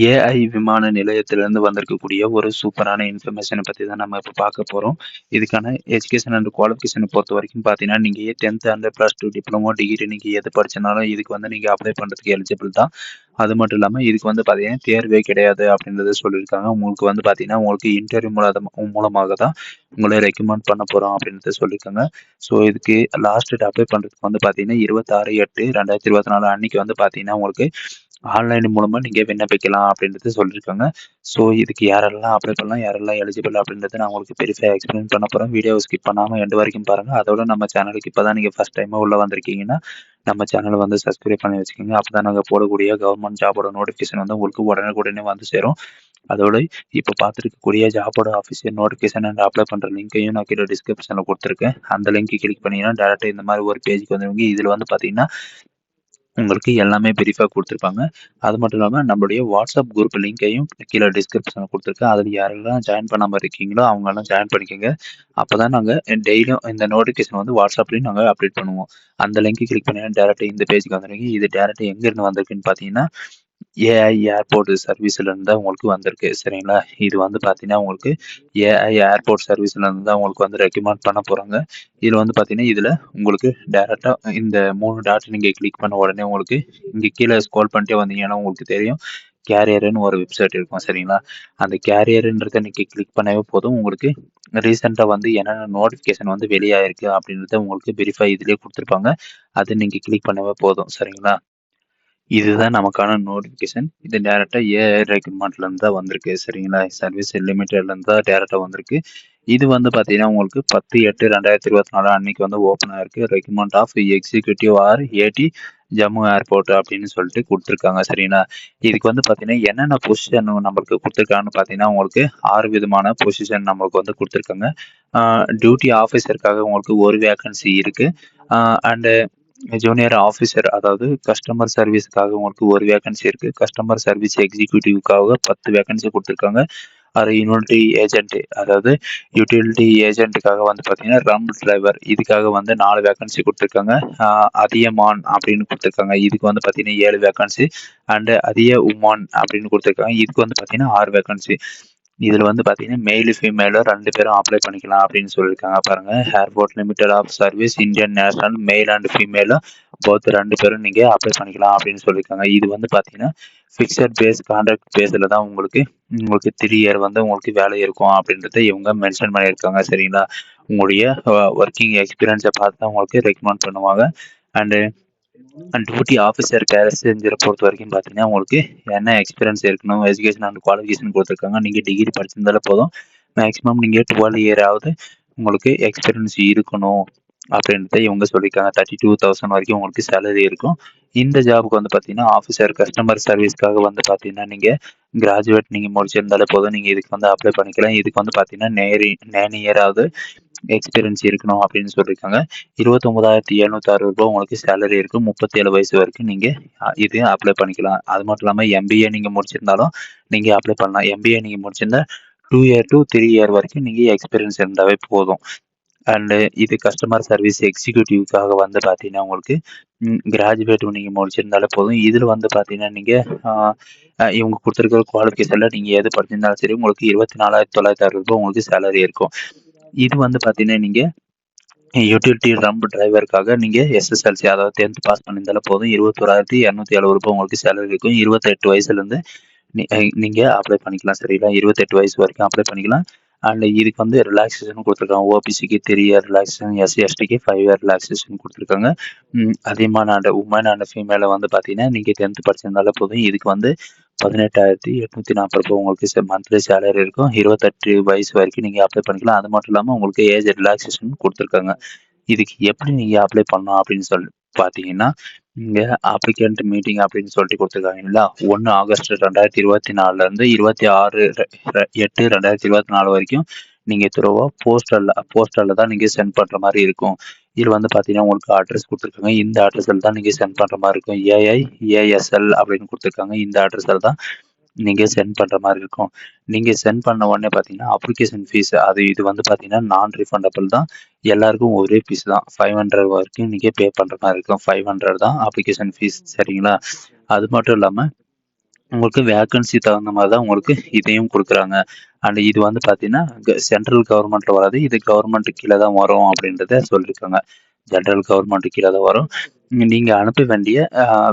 AI விமான நிலையத்திலிருந்து வந்திருக்கக்கூடிய ஒரு சூப்பரான இன்ஃபர்மேஷனை பத்தி தான் நம்ம இப்போ பார்க்க போறோம். இதுக்கான எஜுகேஷன் அண்ட் குவாலிஃபிகேஷனை பொறுத்தவரைக்கும் பார்த்தீங்கன்னா, நீங்க 10th அண்ட் +2 டிப்ளமோ, டிகிரி நீங்க எது படிச்சனாலும் இதுக்கு வந்து நீங்க அப்ளை பண்றதுக்கு எலிஜிபிள் தான். அது மட்டும் இல்லாம இதுக்கு வந்து பார்த்தீங்கன்னா, தேர்வே கிடையாது அப்படின்றத சொல்லியிருக்காங்க. உங்களுக்கு வந்து பார்த்தீங்கன்னா, உங்களுக்கு இன்டர்வியூ மூலமாக தான் உங்கள ரெக்கமெண்ட் பண்ண போறோம் அப்படின்றத சொல்லியிருக்காங்க. ஸோ இதுக்கு லாஸ்ட் டேட் அப்ளை பண்றதுக்கு வந்து பார்த்தீங்கன்னா, 26/8/2024 அன்னைக்கு வந்து பார்த்தீங்கன்னா, உங்களுக்கு ஆன்லைன் மூலமா நீங்க விண்ணப்பிக்கலாம் அப்படின்றது சொல்லியிருக்காங்க. ஸோ இதுக்கு யாரெல்லாம் அப்ளை பண்ணலாம், யாரெல்லாம் எலிஜிபிள் அப்படின்றத நான் உங்களுக்கு எக்ஸ்பிளைன் பண்ண போறேன். வீடியோவை ஸ்கிப் பண்ணாம எண்டு வரைக்கும் பாருங்க. அதோட நம்ம சேனலுக்கு இப்பதான் நீங்க ஃபர்ஸ்ட் டைமா உள்ள வந்திருக்கீங்கன்னா, நம்ம சேனலை வந்து சப்ஸ்கிரைப் பண்ணி வச்சுக்கோங்க. அப்பதான் நாங்க போடக்கூடிய கவர்மெண்ட் ஜாபோட நோட்டிஃபிகேஷன் வந்து உங்களுக்கு உடனுக்குடனே வந்து சேரும். அதோட இப்ப பார்த்துருக்கக்கூடிய ஜாபோட ஆஃபிஷியல் நோட்டிஃபிகேஷன் அண்ட் அப்ளை பண்ற லிங்க்கையும் நான் கீழே டிஸ்கிரிப்ஷன்ல கொடுத்துருக்கேன். அந்த லிங்க் கிளிக் பண்ணீங்கன்னா டேரக்டா இந்த மாதிரி ஒரு பேஜ்க்கு வந்துருவீங்க. இதுல வந்து பாத்தீங்கன்னா உங்களுக்கு எல்லாமே பிரீஃபா கொடுத்துருப்பாங்க. அது மட்டும் இல்லாம நம்மளுடைய வாட்ஸ்அப் குரூப் லிங்க்கையும் கீழே டிஸ்கிரிப்ஷன்ல கொடுத்துருக்கேன். அதுல யாரெல்லாம் ஜாயின் பண்ணாம இருக்கீங்களோ அவங்கெல்லாம் ஜாயின் பண்ணிக்கோங்க. அப்பதான் நாங்க டெய்லியும் இந்த நோட்டிஃபிகேஷன் வந்து வாட்ஸ்அப்லயும் நாங்க அப்டேட் பண்ணுவோம். அந்த லிங்க் கிளிக் பண்ணீங்கன்னா டேரக்டா இந்த பேஜ்க்கு வந்துருங்க. இது டேரக்டா எங்க இருந்து வந்திருக்குன்னு பாத்தீங்கன்னா, ஏஐ ஏர்போர்ட் சர்வீஸ்ல இருந்து தான் உங்களுக்கு வந்திருக்கு. சரிங்களா? இது வந்து பாத்தீங்கன்னா உங்களுக்கு ஏஐ ஏர்போர்ட் சர்வீஸ்ல இருந்து தான் உங்களுக்கு வந்து ரெக்கமெண்ட் பண்ண போறாங்க. இதுல வந்து பாத்தீங்கன்னா, இதுல உங்களுக்கு டைரக்டா இந்த 3 டாட் நீங்க கிளிக் பண்ண உடனே உங்களுக்கு இங்க கீழே ஸ்க்ரோல் பண்ணிட்டே வந்தீங்கன்னா உங்களுக்கு தெரியும். கேரியர்ன்னு ஒரு வெப்சைட் இருக்கும். சரிங்களா? அந்த கேரியர்ன்றத நீங்க கிளிக் பண்ணவே போதும். உங்களுக்கு ரீசெண்டா வந்து என்னென்ன நோட்டிஃபிகேஷன் வந்து வெளியாயிருக்கு அப்படின்றத உங்களுக்கு வெரிஃபை இதுலயே கொடுத்துருப்பாங்க. அது நீங்க கிளிக் பண்ணவே போதும். சரிங்களா? இதுதான் நமக்கான நோட்டிஃபிகேஷன். இது டைரக்டா ஏஐ ரெக்ரூட்மெண்ட்ல இருந்து தான் வந்திருக்கு. சரிங்களா? சர்வீஸ் லிமிடெட்ல இருந்து தான் டைரக்டா வந்திருக்கு. இது வந்து பாத்தீங்கன்னா, உங்களுக்கு 10/8/2024 அன்னைக்கு வந்து ஓப்பன் ஆயிருக்கு. Recruitment of executive R AD Jammu airport அப்படின்னு சொல்லிட்டு குடுத்துருக்காங்க. சரிங்களா? இதுக்கு வந்து பாத்தீங்கன்னா, என்னென்ன பொசிஷன் நம்மளுக்கு குடுத்துருக்காங்கன்னு பாத்தீங்கன்னா, உங்களுக்கு 6 விதமான பொசிஷன் நம்மளுக்கு வந்து குடுத்துருக்காங்க. டியூட்டி ஆஃபீஸருக்காக உங்களுக்கு ஒரு வேக்கன்சி இருக்கு. அண்ட் ஜூனியர் ஆஃபீஸர் அதாவது கஸ்டமர் சர்வீஸ்க்காக உங்களுக்கு ஒரு வேக்கன்சி இருக்கு. கஸ்டமர் சர்வீஸ் எக்ஸிக்யூட்டிவ்க்காக 10 வேக்கன்சி குடுத்துருக்காங்க. அது யூனிட்டி ஏஜென்ட் அதாவது யுட்டிலிட்டி ஏஜென்ட்டுக்காக வந்து பார்த்தீங்கன்னா, ரம்பிள் டிரைவர் இதுக்காக வந்து 4 வேக்கன்சி குடுத்துருக்காங்க. அதியமான் அப்படின்னு குடுத்துருக்காங்க. இதுக்கு வந்து பார்த்தீங்கன்னா 7 வேக்கன்சி. அண்ட் அதிய உமான் அப்படின்னு குடுத்துருக்காங்க. இதுக்கு வந்து பார்த்தீங்கன்னா 6 வேக்கன்சி. இதுல வந்து பார்த்தீங்கன்னா, மெயில், ஃபீமேலு 2 பேரும் அப்ளை பண்ணிக்கலாம் அப்படின்னு சொல்லியிருக்காங்க பாருங்க. Airport limited of service Indian national male and female both 2 பேரும் நீங்க அப்ளை பண்ணிக்கலாம் அப்படின்னு சொல்லியிருக்காங்க. இது வந்து பார்த்தீங்கன்னா, ஃபிக்ஸட் பேஸ் கான்ட்ராக்ட் பேஸ்ல தான் உங்களுக்கு உங்களுக்கு 3 இயர் வந்து உங்களுக்கு வேலை இருக்கும் அப்படின்றத இவங்க மென்ஷன் பண்ணியிருக்காங்க. சரிங்களா? உங்களுடைய ஒர்க்கிங் எக்ஸ்பீரியன்ஸை பார்த்து தான் உங்களுக்கு ரெக்கமெண்ட் பண்ணுவாங்க. அண்டு டியூட்டி ஆஃபீஸர் பேசஞ்சரை பொறுத்த வரைக்கும் பார்த்தீங்கன்னா, உங்களுக்கு என்ன எக்ஸ்பீரியன்ஸ் இருக்கணும், எஜுகேஷன் அண்ட் குவாலிஃபிகேஷன் கொடுத்துருக்காங்க. நீங்கள் டிகிரி படிச்சிருந்தாலே போதும். மேக்ஸிமம் நீங்கள் 12 இயராவது உங்களுக்கு எக்ஸ்பீரியன்ஸ் இருக்கணும் அப்படின்றத இவங்க சொல்லியிருக்காங்க. 32,000 வரைக்கும் உங்களுக்கு சேலரி இருக்கும். இந்த ஜாபுக்கு வந்து பார்த்தீங்கன்னா, ஆஃபீஸர் கஸ்டமர் சர்வீஸ்க்காக வந்து பார்த்தீங்கன்னா, நீங்கள் கிராஜுவேட் நீங்கள் முடிச்சிருந்தாலே போதும். நீங்கள் இதுக்கு வந்து அப்ளை பண்ணிக்கலாம். இதுக்கு வந்து பார்த்தீங்கன்னா, 9 இயராவது எக்ஸ்பீரியன்ஸ் இருக்கணும் அப்படின்னு சொல்லியிருக்காங்க. ரூ. 29,760 உங்களுக்கு சேலரி இருக்கும். 37 வயசு வரைக்கும் நீங்க இது அப்ளை பண்ணிக்கலாம். அது மட்டும் இல்லாம எம்பிஏ நீங்க முடிச்சிருந்தாலும் நீங்க அப்ளை பண்ணலாம். எம்பிஏ நீங்க முடிச்சிருந்தா 2 இயர் டூ 3 இயர் வரைக்கும் நீங்க எக்ஸ்பீரியன்ஸ் இருந்தாவே போதும். அண்ட் இது கஸ்டமர் சர்வீஸ் எக்ஸிக்யூட்டிவ்க்காக வந்து பார்த்தீங்கன்னா, உங்களுக்கு கிராஜுவேட் நீங்க முடிச்சிருந்தாலே போதும். இதுல வந்து பார்த்தீங்கன்னா, நீங்க இவங்க குடுத்திருக்கிற குவாலிஃபிகேஷன்ல நீங்க எது படிச்சிருந்தாலும் சரி, உங்களுக்கு ரூ. 24,960 உங்களுக்கு சேலரி இருக்கும். இது வந்து பார்த்தீங்கன்னா, நீங்க யுட்டிலிட்டி ரம்ப் டிரைவருக்காக நீங்க எஸ்எஸ்எல்சி அதாவது 10th பாஸ் பண்ணியிருந்தாலே போதும். ரூ. 21,270 உங்களுக்கு சேலரி இருக்கும். 28 வயசுலேருந்து நீங்க அப்ளை பண்ணிக்கலாம். சரிங்களா? 28 வயசு வரைக்கும் அப்ளை பண்ணிக்கலாம். அண்ட் இதுக்கு வந்து ரிலாக்ஸேஷன் குடுத்துருக்காங்க. ஓபிசிக்கு 3 இயர் ரிலாக்ஸேஷன், எஸ்சி, எஸ்டிக்கு 5 இயர் ரிலாக்ஸேஷன் குடுத்துருக்காங்க. அதிகமான அண்ட் உமன் அண்ட் ஃபீமேல வந்து பார்த்தீங்கன்னா, நீங்க 10th படிச்சிருந்தாலே போதும். இதுக்கு வந்து ரூ. 18,840 உங்களுக்கு மந்த்லி சேலரி இருக்கும். 28 வயசு வரைக்கும் நீங்க அப்ளை பண்ணிக்கலாம். அது மட்டும் இல்லாம உங்களுக்கு ஏஜ் ரிலாக்ஸேஷன் குடுத்துருக்காங்க. இதுக்கு எப்படி நீங்க அப்ளை பண்ணணும் அப்படின்னு சொல்லி பார்த்தீங்கன்னா, இங்க அப்ளிகன்ட் மீட்டிங் அப்படின்னு சொல்லிட்டு குடுத்துருக்காங்க இல்லைங்களா? 1 ஆகஸ்ட் 2024 இருந்து 26/8/2024 வரைக்கும் நீங்க த்ரூவா போஸ்டல்ல தான் நீங்க சென்ட் பண்ற மாரி இருக்கும். இதுல வந்து பார்த்தீங்கன்னா, உங்களுக்கு அட்ரஸ் குடுத்துருக்காங்க. இந்த அட்ரஸ்ல தான் நீங்க சென்ட் பண்ற மாரி இருக்கும். ஏஐஏஎஸ்எல் அப்படின்னு குடுத்துருக்காங்க. இந்த அட்ரஸ்ல தான் நீங்க சென்ட் பண்ற மாரி இருக்கும். நீங்க சென்ட் பண்ண உடனே பார்த்தீங்கன்னா, அப்ளிகேஷன் ஃபீஸ் இது வந்து பார்த்தீங்கன்னா, நான் ரீஃபண்டபிள் தான். எல்லாருக்கும் ஒரே ஃபீஸ் தான். 500 வரைக்கும் நீங்க பே பண்ற மாரி இருக்கும். 500 தான் அப்ளிகேஷன் ஃபீஸ். சரிங்களா? அது மட்டும் இல்லாம உங்களுக்கு வேக்கன்சி தகுந்த மாதிரி தான் உங்களுக்கு இதையும் கொடுக்குறாங்க. அண்ட் இது வந்து பார்த்தீங்கன்னா, சென்ட்ரல் கவர்மெண்ட்ல வராது. இது கவர்மெண்ட் கீழ தான் வரும் அப்படின்றத சொல்லியிருக்காங்க. ஜென்ரல் கவர்மெண்ட் கீழ தான் வரும். நீங்க அனுப்ப வேண்டிய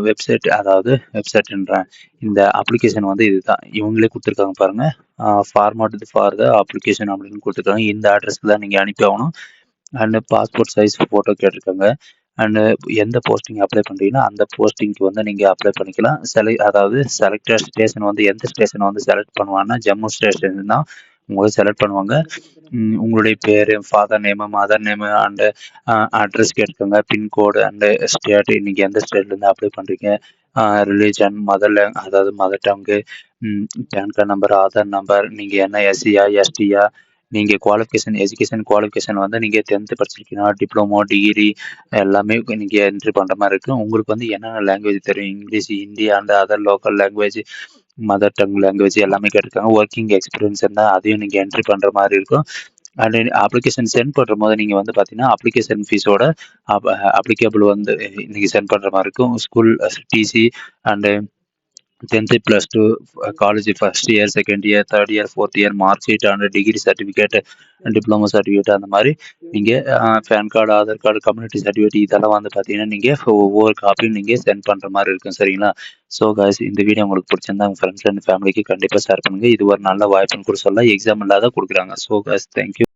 வெப்சைட் அதாவது வெப்சைட்ன்றேன். இந்த அப்ளிகேஷன் வந்து இதுதான். இவங்களே குடுத்துருக்காங்க பாருங்க. ஃபார்மாட் ஃபார் த அப்ளிகேஷன் அப்படின்னு குடுத்துருக்காங்க. இந்த அட்ரஸ்க்கு தான் நீங்க அனுப்பி ஆகணும். அண்ட் பாஸ்போர்ட் சைஸ் ஃபோட்டோ கேட்டிருக்காங்க. அண்டு எந்த போஸ்டிங் அப்ளை பண்ணுறீங்கன்னா அந்த போஸ்டிங்க்கு வந்து நீங்கள் அப்ளை பண்ணிக்கலாம். அதாவது செலக்டட் ஸ்டேஷன் வந்து எந்த ஸ்டேஷனை வந்து செலக்ட் பண்ணுவாங்கன்னா ஜம்மு ஸ்டேஷன் தான் உங்களை செலக்ட் பண்ணுவாங்க. உங்களுடைய பேர், father name, mother name and address கேட்டுக்கோங்க. பின்கோடு அண்டு ஸ்டேட்டு, நீங்கள் எந்த ஸ்டேட்லேருந்து அப்ளை பண்ணுறீங்க, ரிலீஜன், அதாவது mother tongue, PAN card number, Aadhaar number, நீங்கள் என்ன எஸ்சியா எஸ்டியா, நீங்கள் எஜுகேஷன் குவாலிஃபிகேஷன் வந்து நீங்கள் 10th படிச்சிருக்கீங்கன்னா டிப்ளமோ, டிகிரி எல்லாமே நீங்கள் என்ட்ரி பண்ணுற மாதிரி இருக்கும். உங்களுக்கு வந்து என்னென்ன லாங்குவேஜ் தெரியும், English, Hindi and other local language, mother tongue language எல்லாமே கேட்டிருக்காங்க. ஒர்க்கிங் எக்ஸ்பீரியன்ஸ் இருந்தால் அதையும் நீங்கள் என்ட்ரி பண்ணுற மாதிரி இருக்கும். அண்ட் அப்ளிகேஷன் சென்ட் பண்ணும்போது நீங்கள் வந்து பார்த்தீங்கன்னா அப்ளிகேஷன் ஃபீஸோட அப்ளிகேபிள் வந்து நீங்கள் சென்ட் பண்ணுற மாதிரி இருக்கும். School TC and 10th +2 college first year, second year, third year, fourth year mark sheet and degree certificate, diploma certificate அந்த மாதிரி நீங்கள் PAN card, Aadhaar card, community certificate இதெல்லாம் வந்து பார்த்தீங்கன்னா நீங்கள் ஒவ்வொரு காப்பியும் நீங்கள் சென்ட் பண்ணுற மாதிரி இருக்கும். சரிங்களா? ஸோ காய்ஸ், இந்த வீடியோ உங்களுக்கு பிடிச்சிருந்தா உங்கள் ஃப்ரெண்ட்ஸ் அண்ட் ஃபேமிலிக்கு கண்டிப்பாக ஷேர் பண்ணுங்கள். இது ஒரு நல்ல வாய்ப்புன்னு கூட சொல்லலாம். எக்ஸாம் இல்லாத கொடுக்குறாங்க. So guys, thank you.